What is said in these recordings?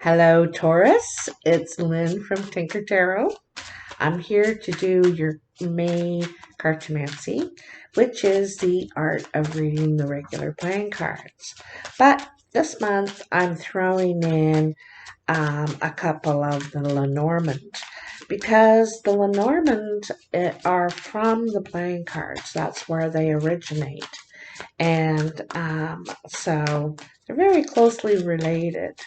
Hello, Taurus. It's Lynn from Tinker Tarot. I'm here to do your May Cartomancy, which is the art of reading the regular playing cards. But this month, I'm throwing in a couple of the Lenormand because the Lenormand are from the playing cards. That's where they originate. And so they're very closely related.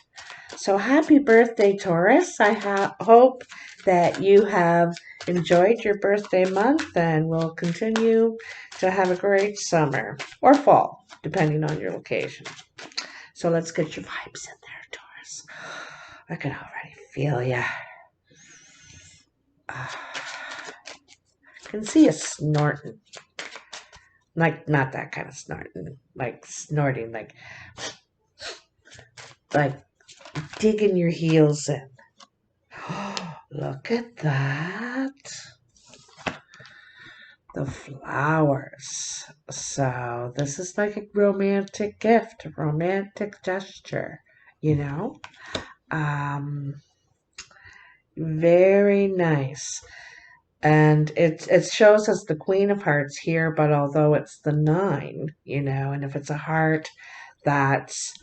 So happy birthday, Taurus. I hope that you have enjoyed your birthday month and will continue to have a great summer or fall, depending on your location. So let's get your vibes in there, Taurus. I can already feel you. I can see you snorting. Like, not that kind of snorting, like snorting, like digging your heels in. Look at that. The flowers. So this is like a romantic gift, a romantic gesture, you know? Um, Very nice. And it shows us the Queen of Hearts here, but although it's the 9, and if it's a heart, that's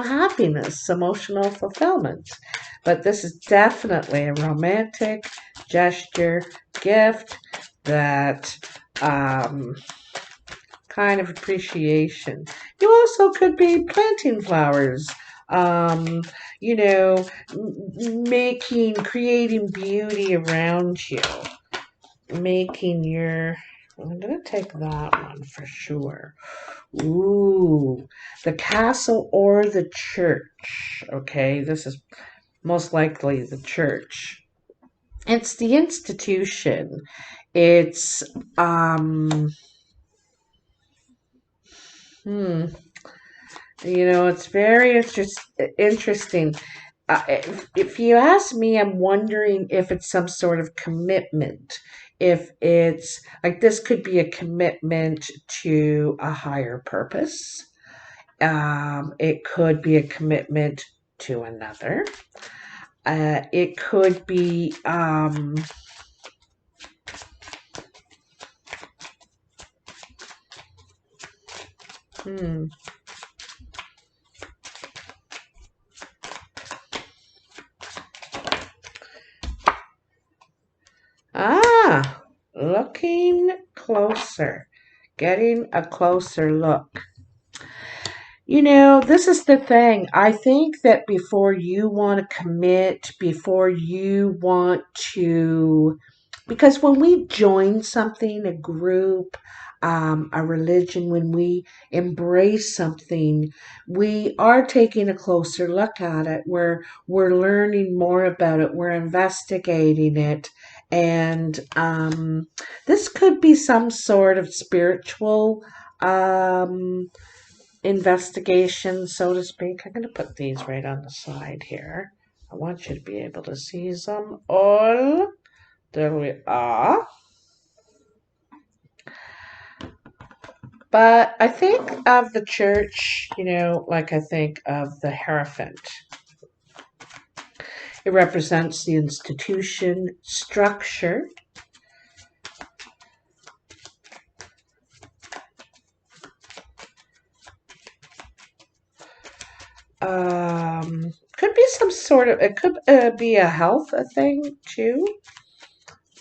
happiness, emotional fulfillment. But this is definitely a romantic gesture, gift that kind of appreciation. You also could be planting flowers, um, creating beauty around you, making your. I'm going to take that one for sure. Ooh, the castle or the church. Okay, this is most likely the church. It's the institution. It's hmm, it's very interesting. If you ask me, I'm wondering if it's some sort of commitment. If it's like this could be a commitment to a higher purpose. It could be a commitment to another. It could be, hmm, looking closer, getting a closer look. This is the thing. I think that before you want to commit, before you want to, because when we join something, a group, a religion, when we embrace something, we are taking a closer look at it. We're learning more about it. We're investigating it. And this could be some sort of spiritual investigation, so to speak. I'm going to put these right on the side here. I want you to be able to see them all. There we are. But I think of the church, like I think of the Hierophant. It represents the institution structure. Could be some sort of, it could be a health thing too.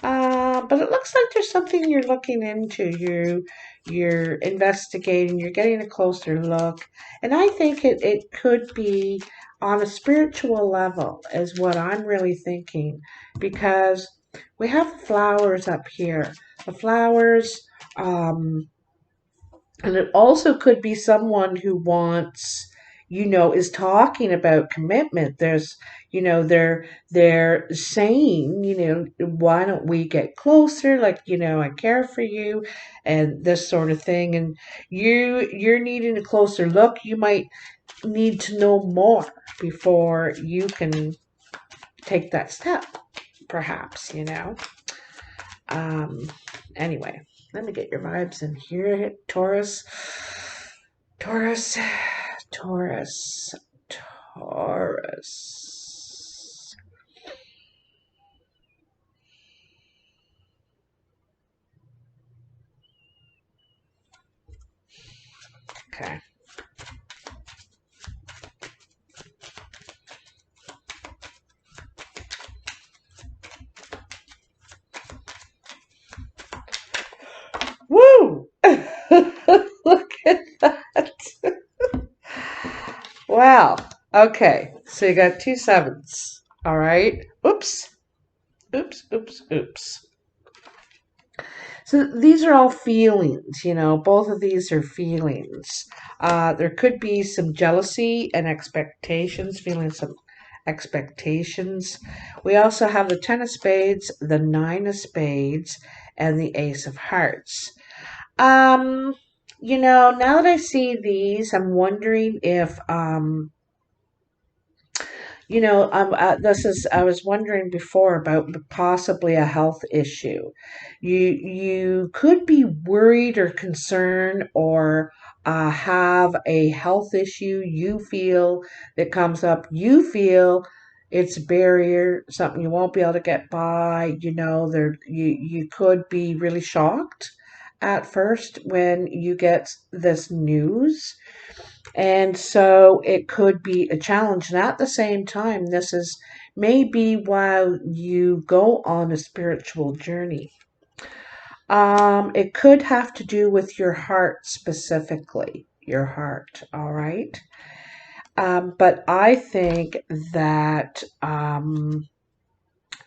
But it looks like there's something you're looking into. You're investigating. You're getting a closer look, and I think it could be on a spiritual level, is what I'm really thinking, because we have flowers up here. The flowers, and it also could be someone who wants, is talking about commitment. There's, they're saying, why don't we get closer? Like, I care for you and this sort of thing. And you're needing a closer look. You might need to know more before you can take that step, perhaps, Um, anyway, let me get your vibes in here, Taurus. Taurus, Taurus. Taurus. Okay. Woo! Look at that. Wow. Okay. So you got 2 sevens. All right. Oops. Oops. Oops. Oops. So these are all feelings, both of these are feelings. There could be some jealousy and expectations, feeling some expectations. We also have the Ten of Spades, the Nine of Spades, and the Ace of Hearts. Now that I see these, I'm wondering if I was wondering before about possibly a health issue. You could be worried or concerned or have a health issue you feel that comes up. You feel it's a barrier, something you won't be able to get by. You could be really shocked at first when you get this news, and so it could be a challenge. And at the same time, this is maybe while you go on a spiritual journey. It could have to do with your heart specifically, your heart, all right? But I think that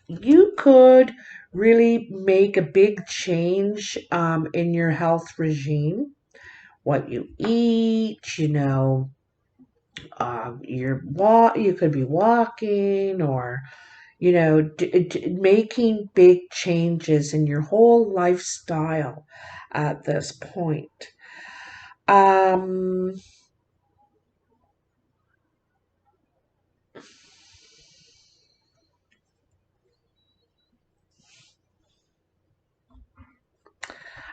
you could really make a big change in your health regime, what you eat, you could be walking, or making big changes in your whole lifestyle at this point. um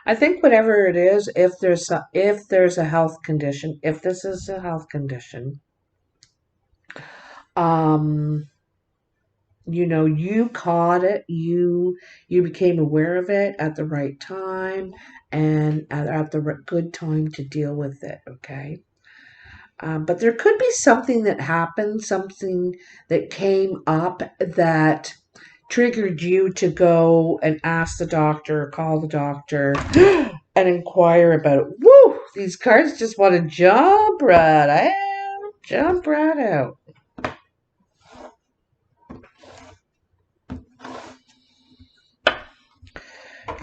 I think whatever it is, if there's a health condition, if this is a health condition, um you caught it, you became aware of it at the right time, and at the good time to deal with it, okay? But there could be something that happened, something that came up that triggered you to go and ask the doctor, or call the doctor, and inquire about it. Woo! These cards just want to jump right out. Jump right out.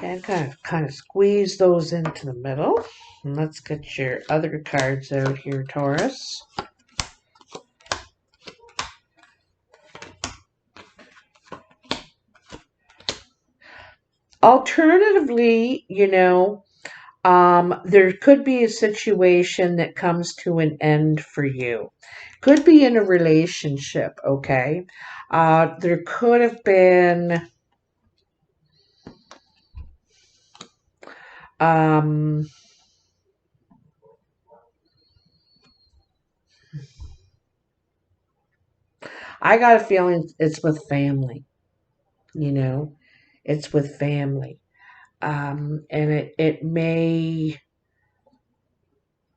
And kind of squeeze those into the middle. And let's get your other cards out here, Taurus. Alternatively, there could be a situation that comes to an end for you. Could be in a relationship, okay? There could have been um, I got a feeling it's with family, you know, it's with family. And it may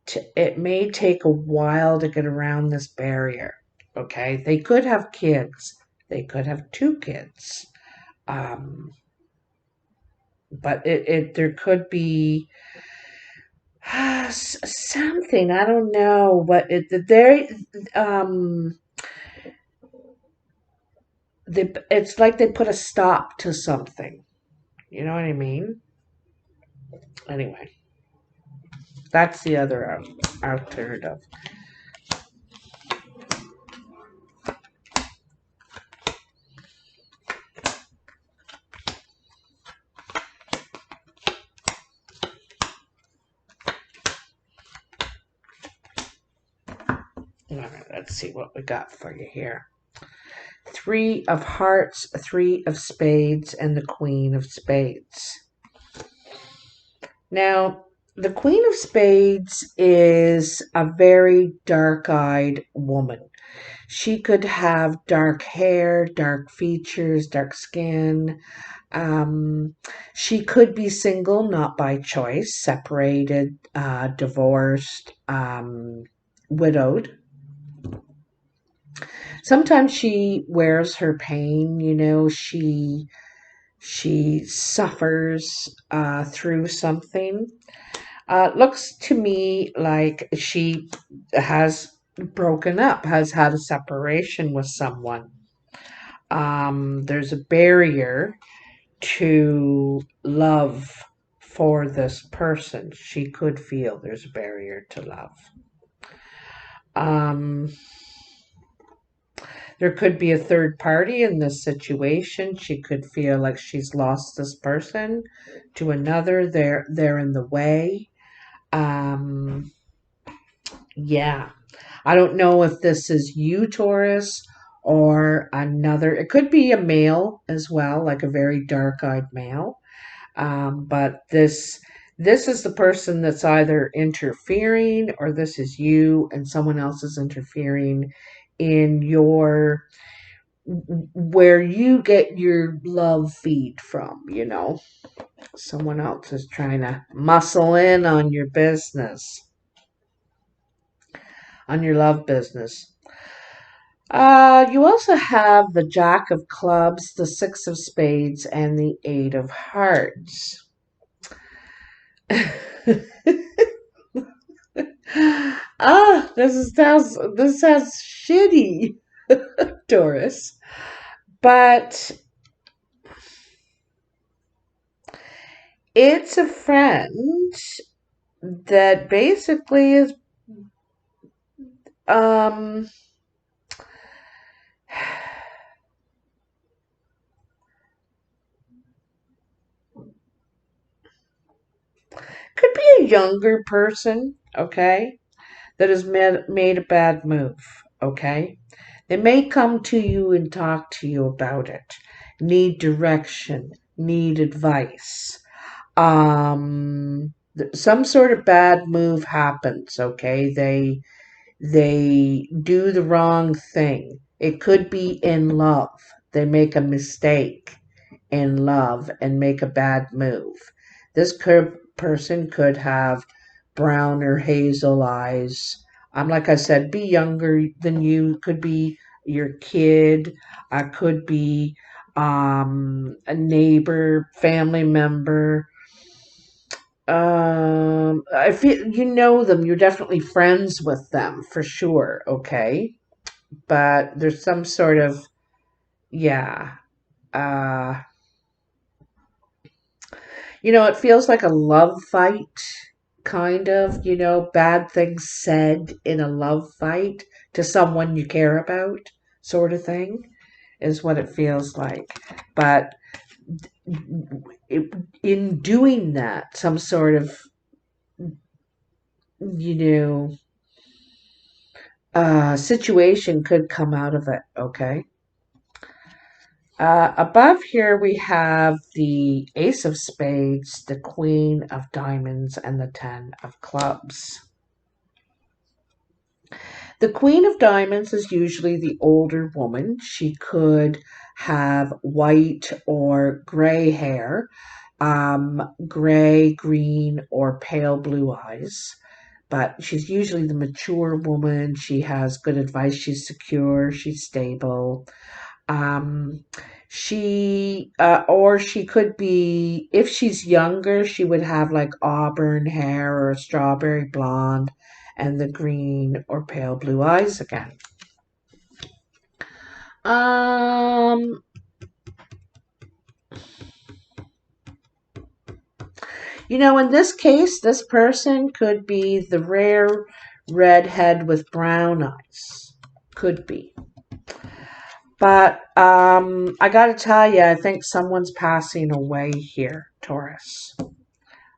take a while to get around this barrier. Okay, they could have kids. They could have 2 kids. Um, but there could be something, I don't know, but um it's like they put a stop to something. You know what I mean? Anyway, that's the other alternative. All right, let's see what we got for you here. 3 of Hearts, 3 of Spades, and the Queen of Spades. Now, The Queen of Spades is a very dark-eyed woman. She could have dark hair, dark features, dark skin. Um, she could be single, not by choice, separated, divorced, widowed. Sometimes she wears her pain, she suffers through something. Looks to me like she has broken up, has had a separation with someone. There's a barrier to love for this person. She could feel there's a barrier to love. Um, there could be a third party in this situation. She could feel like she's lost this person to another. They're in the way. Um, yeah. I don't know if this is you, Taurus, or another. It could be a male as well, like a very dark-eyed male. But this is the person that's either interfering, or this is you and someone else is interfering in your where you get your love feed from. Someone else is trying to muscle in on your business, on your love business. You also have the Jack of Clubs, the Six of Spades, and the Eight of Hearts. This sounds shitty, Taurus. But it's a friend that basically is um could be a younger person, okay, that has made a bad move, okay? They may come to you and talk to you about it. Need direction, need advice. Some sort of bad move happens, okay? They do the wrong thing. It could be in love. They make a mistake in love and make a bad move. This person could have brown or hazel eyes. Like I said, be younger than you. Could be your kid. Could be a neighbor, family member. I feel you know them. You're definitely friends with them for sure. Okay, but there's some sort of yeah. Uh, it feels like a love fight, kind of. Bad things said in a love fight to someone you care about, sort of thing, is what it feels like. But it, in doing that, some sort of you know situation could come out of it, okay? Above here we have the Ace of Spades, the Queen of Diamonds, and the Ten of Clubs. The Queen of Diamonds is usually the older woman. She could have white or gray hair, gray, green, or pale blue eyes. But she's usually the mature woman. She has good advice. She's secure. She's stable. Um, or she could be, if she's younger, she would have like auburn hair or a strawberry blonde and the green or pale blue eyes again. Um, in this case, this person could be the rare redhead with brown eyes. Could be. But I gotta tell you, I think someone's passing away here, Taurus.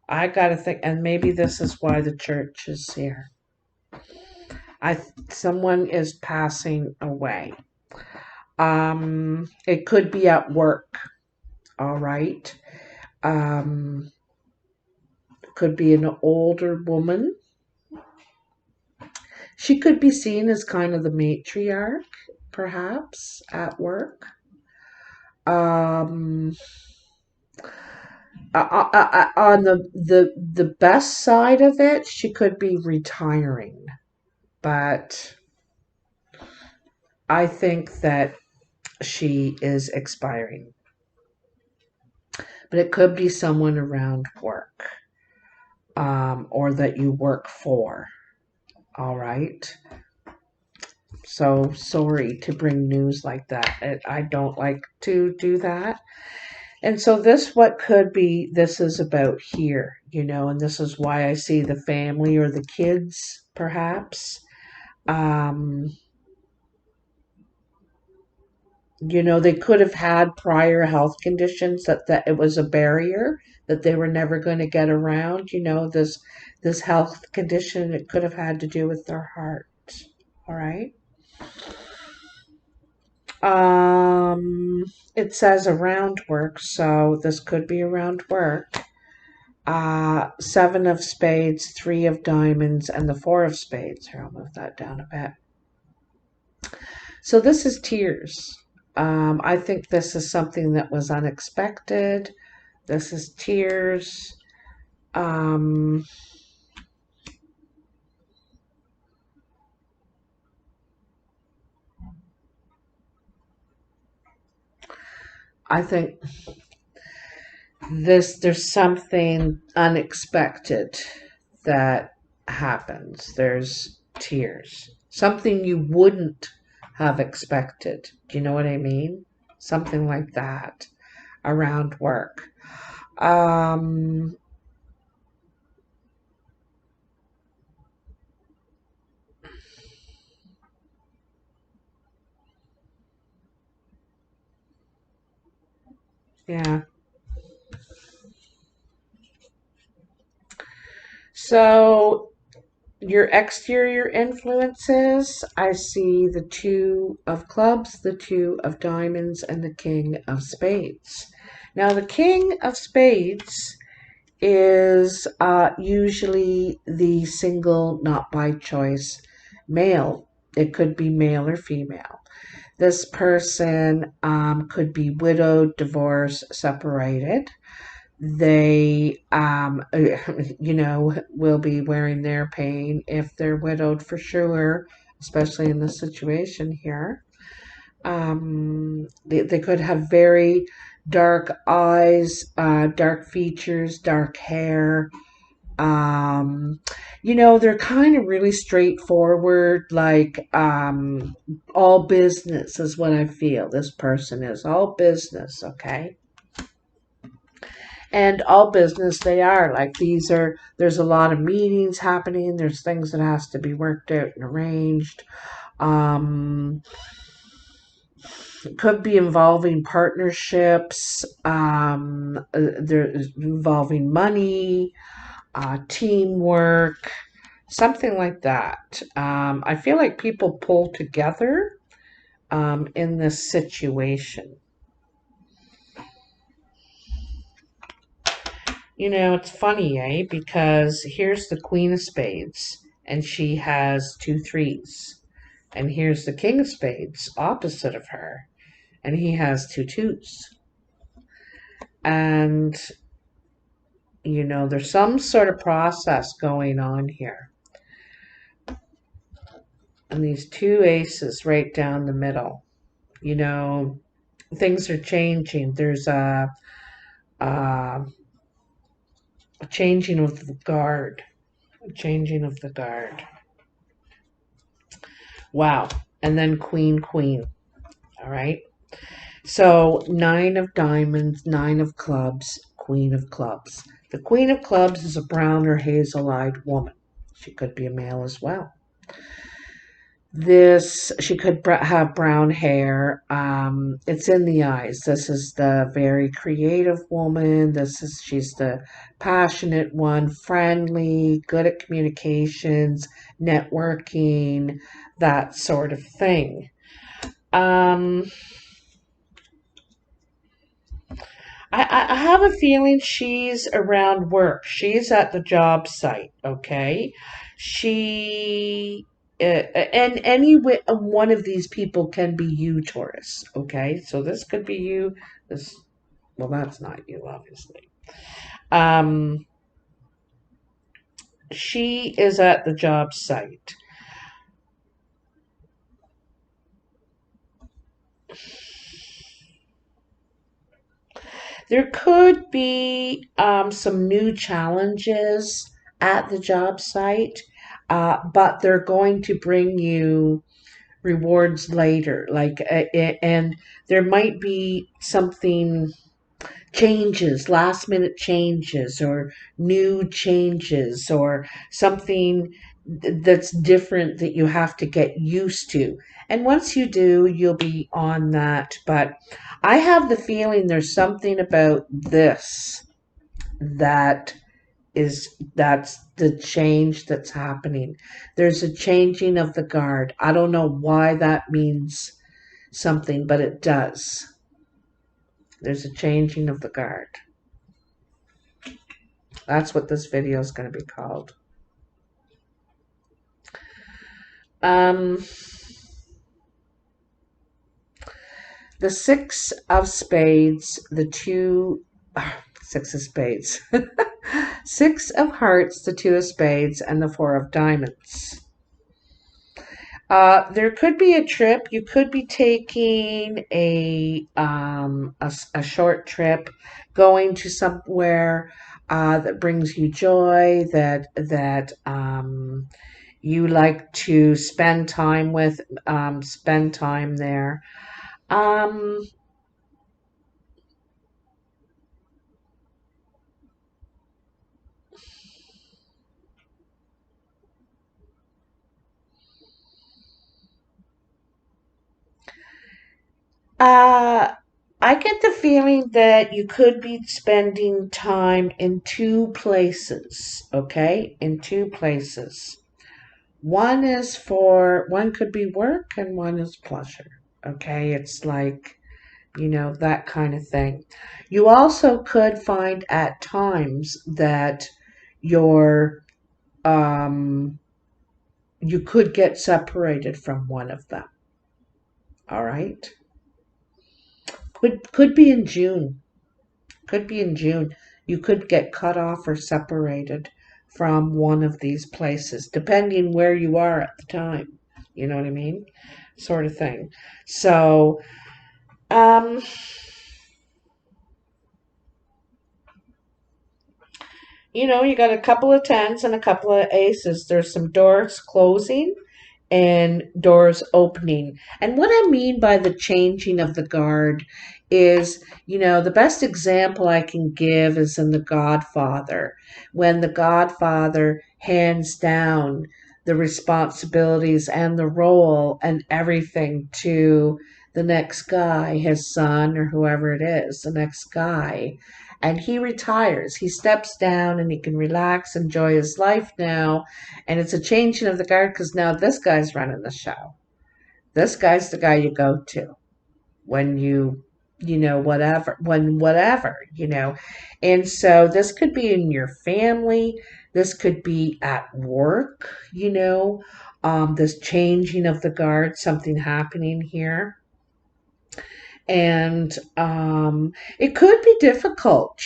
I gotta think, and maybe this is why the church is here. Someone is passing away. It could be at work. All right. Um, Could be an older woman. She could be seen as kind of the matriarch, perhaps, at work. Um, on the best side of it, she could be retiring, but I think that she is expiring. But it could be someone around work, or that you work for. All right. So sorry to bring news like that. I don't like to do that. And so what could be, this is about here, and this is why I see the family or the kids, perhaps. Um, they could have had prior health conditions that it was a barrier that they were never going to get around. This health condition, it could have had to do with their heart. All right. It says around work, so this could be around work. Seven of spades, three of diamonds, and the four of spades. Here, I'll move that down a bit. So this is tears. I think this is something that was unexpected. This is tears. I think there's something unexpected that happens. There's tears. Something you wouldn't have expected. Do you know what I mean? Something like that around work. Um, yeah. So your exterior influences, I see the two of clubs, the two of diamonds, and the king of spades. Now, the king of spades is usually the single, not by choice male. It could be male or female. This person could be widowed, divorced, separated. They, will be wearing their pain if they're widowed for sure, especially in this situation here. They could have very dark eyes, dark features, dark hair. They're kind of really straightforward, like all business is what I feel this person is. All business, okay? And all business they are. Like there's a lot of meetings happening, there's things that has to be worked out and arranged. Um, could be involving partnerships, there's involving money, teamwork, something like that. I feel like people pull together in this situation. It's funny, eh? Because here's the Queen of Spades, and she has two threes. And here's the King of Spades, opposite of her, and he has two twos. And, there's some sort of process going on here. And these two aces right down the middle. Things are changing. There's a changing of the guard. A changing of the guard. Wow. And then queen, queen. All right. So 9 of diamonds, 9 of clubs, queen of clubs. The queen of clubs is a brown or hazel-eyed woman. She could be a male as well. She could have brown hair. It's in the eyes. This is the very creative woman. She's the passionate one, friendly, good at communications, networking, that sort of thing. Um, I have a feeling she's around work. She's at the job site, okay? She and one of these people can be you, Taurus, okay? So this could be you. This, well, that's not you, obviously. Um, she is at the job site. There could be some new challenges at the job site, but they're going to bring you rewards later. And there might be something changes, last minute changes, or new changes, or something that's different that you have to get used to. And once you do, you'll be on that. But I have the feeling there's something about this that that's the change that's happening. There's a changing of the guard. I don't know why that means something, but it does. There's a changing of the guard. That's what this video is going to be called. Um, the Six of Spades, the two, Six of Spades, Six of Hearts, the Two of Spades, and the Four of Diamonds. There could be a trip. You could be taking a short trip, going to somewhere that brings you joy, that you like to spend time with, spend time there. Um, uh, I get the feeling that you could be spending time in two places, okay? In two places. One could be work and one is pleasure. Okay, it's like, that kind of thing. You also could find at times that your um you could get separated from one of them. All right. Could be in June. Could be in June. You could get cut off or separated from one of these places, depending where you are at the time. You know what I mean? Sort of thing. So, um, you got a couple of tens and a couple of aces. There's some doors closing and doors opening. And what I mean by the changing of the guard is, the best example I can give is in The Godfather, when the Godfather hands down the responsibilities and the role and everything to the next guy, his son or whoever it is, the next guy. And he retires. He steps down and he can relax, enjoy his life now, and it's a changing of the guard because now this guy's running the show. This guy's the guy you go to when whatever. And so this could be in your family. This could be at work, this changing of the guard, something happening here. And it could be difficult,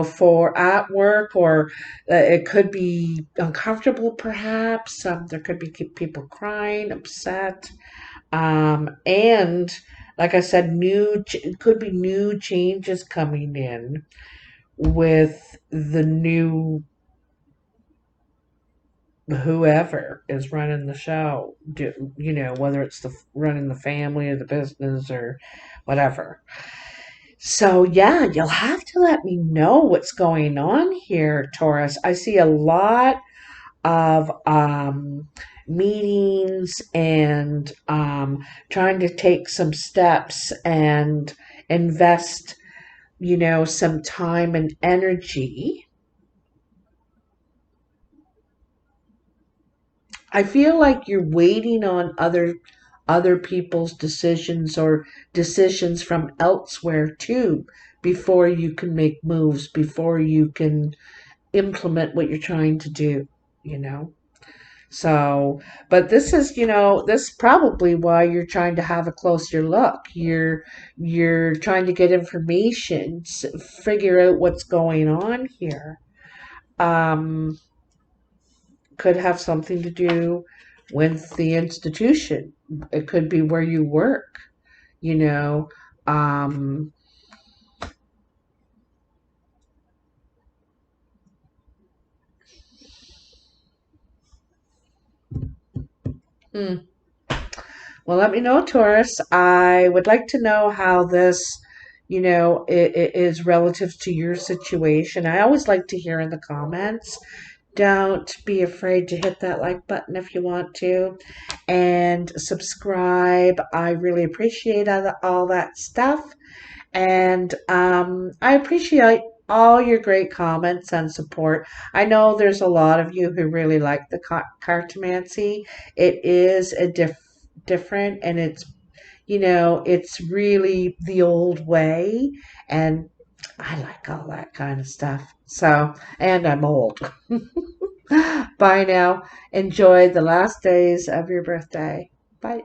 for at work, or it could be uncomfortable, perhaps. There could be people crying, upset, and like I said, could be new changes coming in with the new whoever is running the show. Whether it's running the family or the business or whatever. So, yeah, you'll have to let me know what's going on here, Taurus. I see a lot of meetings and trying to take some steps and invest, some time and energy. I feel like you're waiting on other people's decisions or decisions from elsewhere too, before you can make moves, before you can implement what you're trying to do, you know. So, but this is, this is probably why you're trying to have a closer look. You're trying to get information, figure out what's going on here. Um, could have something to do with the institution. It could be where you work, you know. Um, hmm. Well, let me know, Taurus. I would like to know how this, it is relative to your situation. I always like to hear in the comments. Don't be afraid to hit that like button if you want to, and subscribe. I really appreciate all that stuff. And I appreciate all your great comments and support. I know there's a lot of you who really like the cartomancy. It is a different, and it's really the old way, and I like all that kind of stuff. So, and I'm old. Bye now. Enjoy the last days of your birthday. Bye.